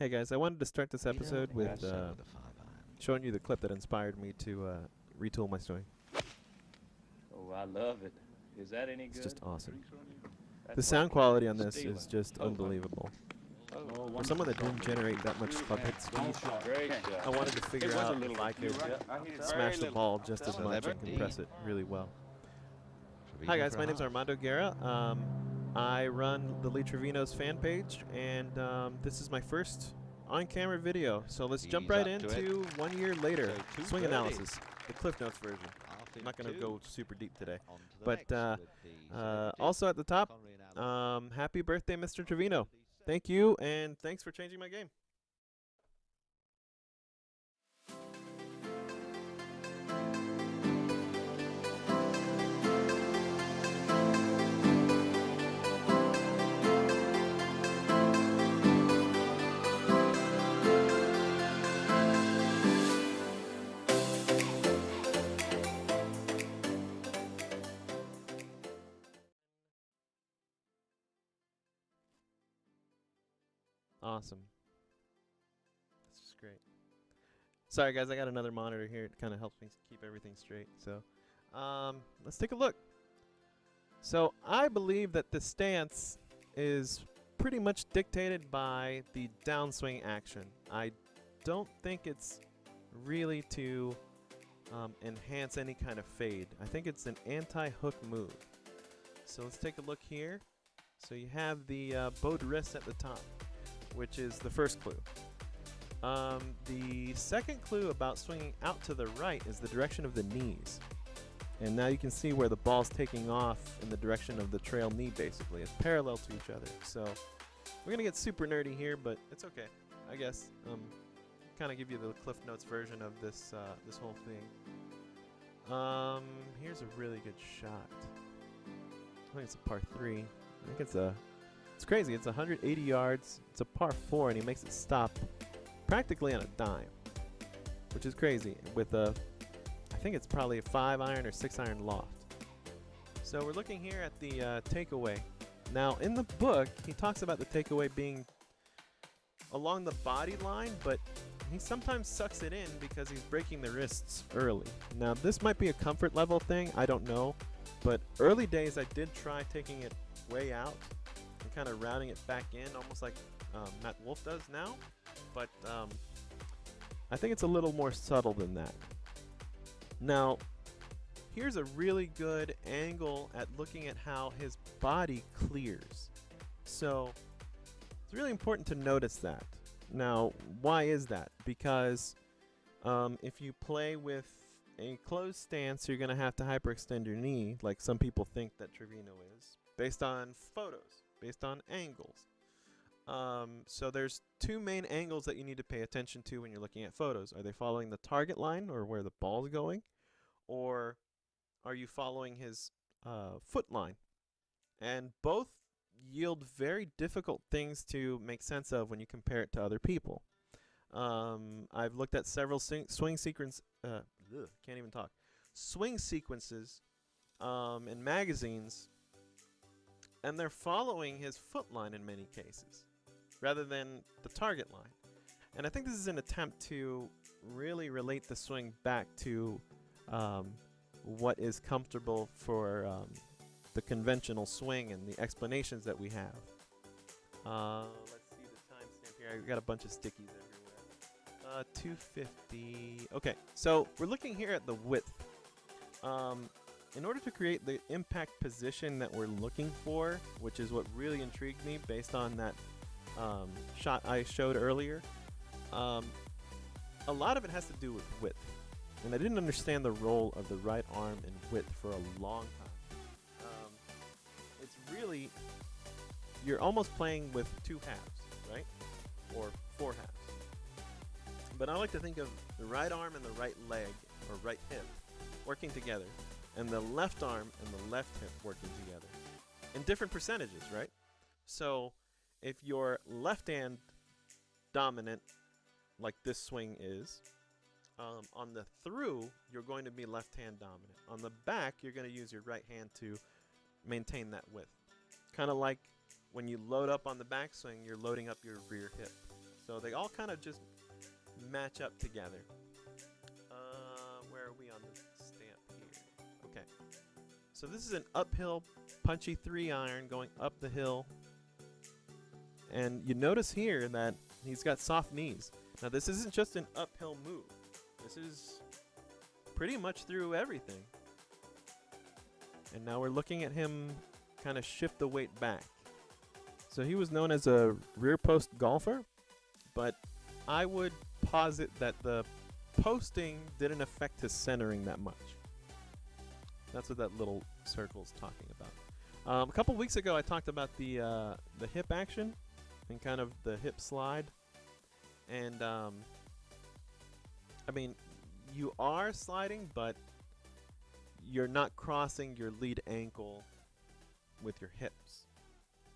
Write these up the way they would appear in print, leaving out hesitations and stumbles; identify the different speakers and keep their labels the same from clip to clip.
Speaker 1: Hey guys, I wanted to start this episode with showing you the clip that inspired me to retool my swing.
Speaker 2: Oh, I love it. Is that any
Speaker 1: It's
Speaker 2: good?
Speaker 1: just awesome.
Speaker 2: That's
Speaker 1: The
Speaker 2: what
Speaker 1: sound
Speaker 2: Cant
Speaker 1: quality on
Speaker 2: is
Speaker 1: this is
Speaker 2: stealing.
Speaker 1: just unbelievable.
Speaker 2: Oh,
Speaker 1: For someone that didn't generate that much club head speed,
Speaker 2: great
Speaker 1: I
Speaker 2: shot.
Speaker 1: wanted to figure out if I could smash the ball just as much and compress it really well. Hi guys, my name's Armando Guerra. I run the Lee Trevino's fan page, and this is my first on-camera video. So let's jump right into 1 year later, swing analysis, the Cliff Notes version. I'm not going to go super deep today. But also at the top, happy birthday, Mr. Trevino. Thank you, and thanks for changing my game. Awesome. This is great. Sorry, guys, I got another monitor here. It kind of helps me keep everything straight. So let's take a look. So I believe that the stance is pretty much dictated by the downswing action. I don't think it's really to enhance any kind of fade. I think it's an anti-hook move. So let's take a look here. So you have the bowed wrist at the top, which is the first clue. The second clue about swinging out to the right is the direction of the knees. And now you can see where the ball's taking off in the direction of the trail knee, basically. It's parallel to each other. So we're going to get super nerdy here, but it's okay, I guess. Kind of give you the Cliff Notes version of this this whole thing. Here's a really good shot. I think it's a par 3. I think it's crazy. It's 180 yards. It's a par 4, and he makes it stop practically on a dime, which is crazy with a, I think it's probably a 5-iron or 6-iron loft. So we're looking here at the takeaway. Now in the book, he talks about the takeaway being along the body line, but he sometimes sucks it in because he's breaking the wrists early. Now this might be a comfort level thing, I don't know, but early days I did try taking it way out and kind of routing it back in, almost like Matt Wolf does now. But I think it's a little more subtle than that. Now, here's a really good angle at looking at how his body clears. So it's really important to notice that. Now, why is that? Because if you play with a closed stance, you're going to have to hyperextend your knee, like some people think that Trevino is, based on photos, based on angles. So there's two main angles that you need to pay attention to when you're looking at photos. Are they following the target line or where the ball's going? Or are you following his foot line? And both yield very difficult things to make sense of when you compare it to other people. I've looked at several swing sequences in magazines, and they're following his foot line in many cases, rather than the target line. And I think this is an attempt to really relate the swing back to what is comfortable for the conventional swing and the explanations that we have. Let's see the timestamp here. I got a bunch of stickies everywhere. 250. Okay, so we're looking here at the width. In order to create the impact position that we're looking for, which is what really intrigued me based on that shot I showed earlier, a lot of it has to do with width. And I didn't understand the role of the right arm in width for a long time. It's really, you're almost playing with two halves, right? Or four halves. But I like to think of the right arm and the right leg, or right hip, working together, and the left arm and the left hip working together in different percentages, right? So if you're left hand dominant, like this swing is, on the through, you're going to be left hand dominant. On the back, you're going to use your right hand to maintain that width. Kind of like when you load up on the backswing, you're loading up your rear hip. So So they all kind of just match up together. Where are we on the stamp here? Okay. So this is an uphill punchy 3-iron going up the hill. And you notice here that he's got soft knees. Now this isn't just an uphill move. This is pretty much through everything. And now we're looking at him kind of shift the weight back. So he was known as a rear post golfer, but I would posit that the posting didn't affect his centering that much. That's what that little circle's talking about. A couple weeks ago, I talked about the hip action and kind of the hip slide. And, I mean, you are sliding, but you're not crossing your lead ankle with your hips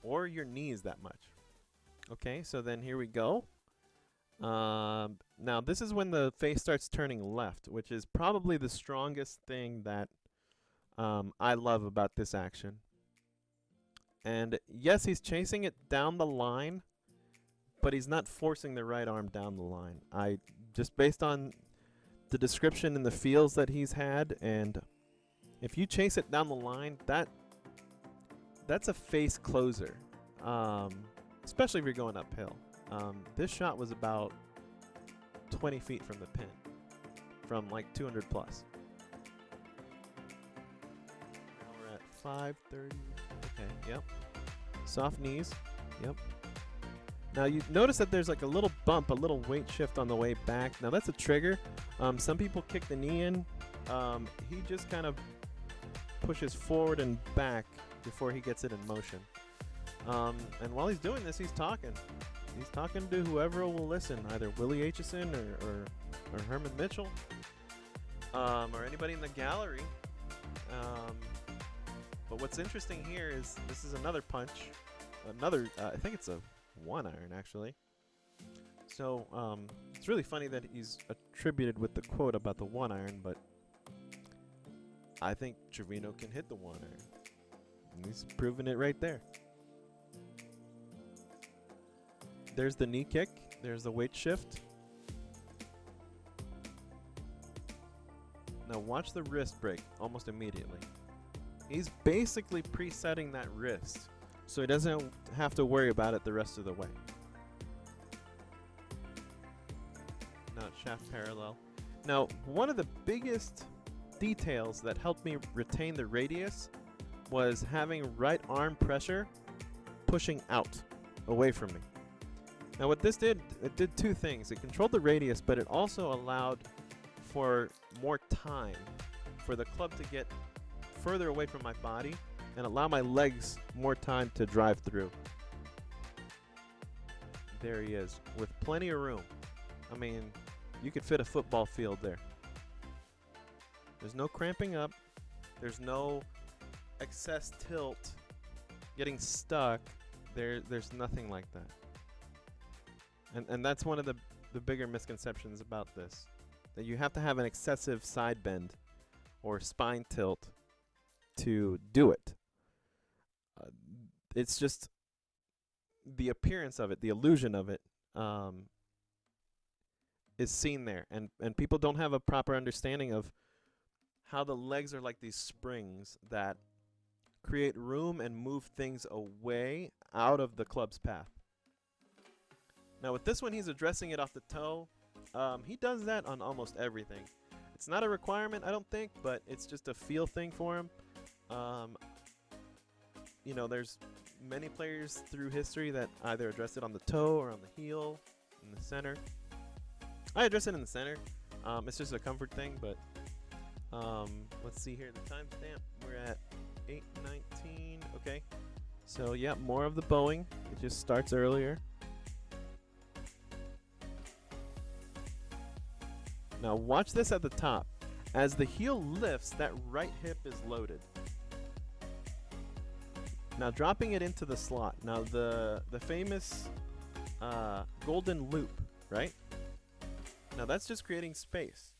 Speaker 1: or your knees that much. Okay, so then here we go. Now this is when the face starts turning left, which is probably the strongest thing that I love about this action. And yes, he's chasing it down the line, but he's not forcing the right arm down the line. I just based on the description and the feels that he's had, and if you chase it down the line, that's a face closer, especially if you're going uphill. This shot was about 20 feet from the pin, from like 200 plus. Now we're at 530. Okay, yep. Soft knees, yep. Now you notice that there's like a little bump, a little weight shift on the way back. Now that's a trigger. Some people kick the knee in. He just kind of pushes forward and back before he gets it in motion. And while he's doing this, he's talking. He's talking to whoever will listen, either Willie Aitchison or Herman Mitchell, or anybody in the gallery. But what's interesting here is this is another punch. I think it's a 1-iron actually. So it's really funny that he's attributed with the quote about the 1-iron, but I think Trevino can hit the 1-iron. And he's proven it right there. There's the knee kick. There's the weight shift. Now watch the wrist break almost immediately. He's basically presetting that wrist, so he doesn't have to worry about it the rest of the way. Now it's shaft parallel. Now, one of the biggest details that helped me retain the radius was having right arm pressure pushing out away from me. Now what this did, it did two things. It controlled the radius, but it also allowed for more time for the club to get further away from my body and allow my legs more time to drive through. There he is, with plenty of room. I mean, you could fit a football field there. There's no cramping up. There's no excess tilt, getting stuck. There's nothing like that. And that's one of the bigger misconceptions about this, that you have to have an excessive side bend or spine tilt to do it. It's just the appearance of it, the illusion of it, is seen there. And people don't have a proper understanding of how the legs are like these springs that create room and move things away out of the club's path. Now with this one, he's addressing it off the toe. He does that on almost everything. It's not a requirement, I don't think, but it's just a feel thing for him. You know, there's many players through history that either address it on the toe or on the heel, in the center. I address it in the center. It's just a comfort thing, but let's see here, the timestamp. We're at 8:19. Okay, so yeah, more of the bowing. It just starts earlier. Now watch this at the top. As the heel lifts, that right hip is loaded. Now dropping it into the slot. Now the famous golden loop, right? Now that's just creating space.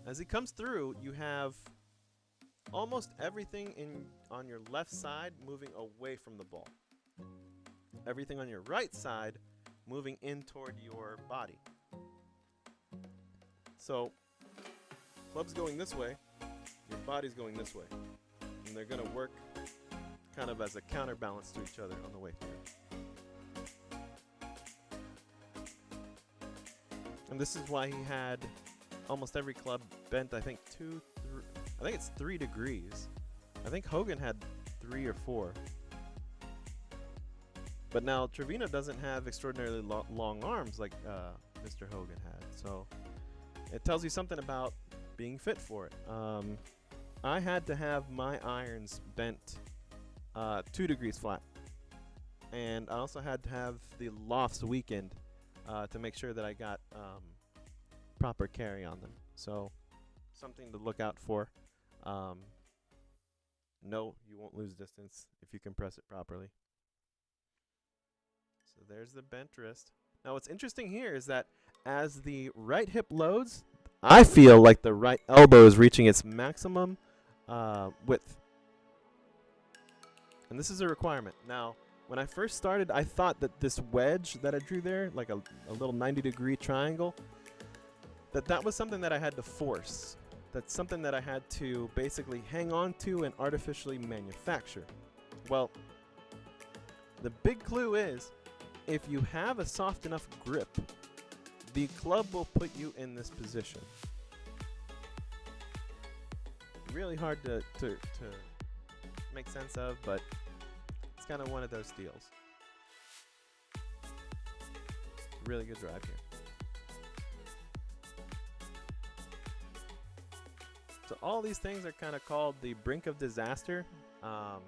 Speaker 1: As he comes through, you have almost everything on your left side moving away from the ball. Everything on your right side moving in toward your body. So, club's going this way, your body's going this way. And they're going to work kind of as a counterbalance to each other on the way through. And this is why he had almost every club bent, I think, I think it's 3 degrees. I think Hogan had 3 or 4. But now Trevino doesn't have extraordinarily long arms like Mr. Hogan had. So it tells you something about being fit for it. I had to have my irons bent 2 degrees flat. And I also had to have the lofts weakened to make sure that I got proper carry on them. So something to look out for. No, you won't lose distance if you compress it properly. So there's the bent wrist. Now what's interesting here is that as the right hip loads, I feel like the right elbow is reaching its maximum width. And this is a requirement. Now, when I first started, I thought that this wedge that I drew there, like a little 90-degree triangle, that was something that I had to force. That's something that I had to basically hang on to and artificially manufacture. Well, the big clue is, if you have a soft enough grip, the club will put you in this position. Really hard to make sense of, but it's kind of one of those deals. Really good drive here. So all these things are kind of called the brink of disaster. I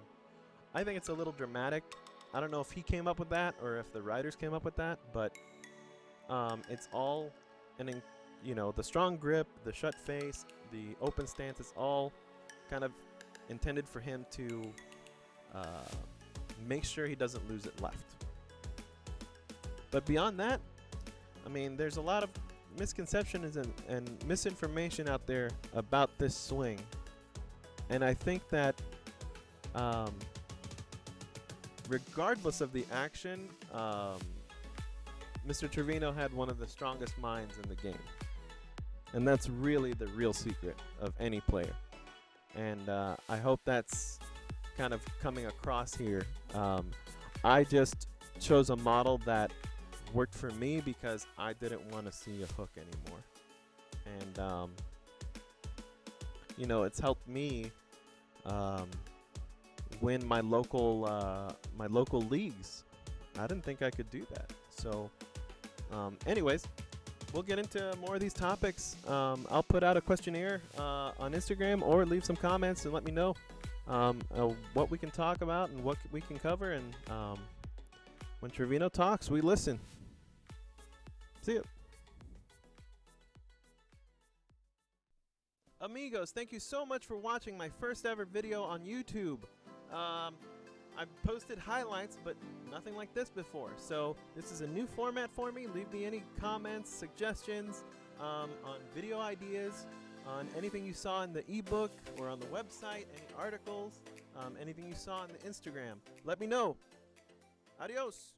Speaker 1: think it's a little dramatic. I don't know if he came up with that or if the writers came up with that, but it's all, the strong grip, the shut face, the open stance, it's all kind of intended for him to make sure he doesn't lose it left. But beyond that, I mean, there's a lot of misconceptions and misinformation out there about this swing. And I think that regardless of the action, Mr. Trevino had one of the strongest minds in the game. And that's really the real secret of any player. And I hope that's kind of coming across here. I just chose a model that worked for me because I didn't want to see a hook anymore. And, it's helped me win my local leagues. I didn't think I could do that. So anyways, we'll get into more of these topics. I'll put out a questionnaire on Instagram, or leave some comments and let me know what we can talk about and what we can cover. And when Trevino talks, we listen. See you. Amigos, thank you so much for watching my first ever video on YouTube. I've posted highlights, but nothing like this before. So this is a new format for me. Leave me any comments, suggestions on video ideas, on anything you saw in the ebook or on the website, any articles, anything you saw on the Instagram. Let me know. Adios.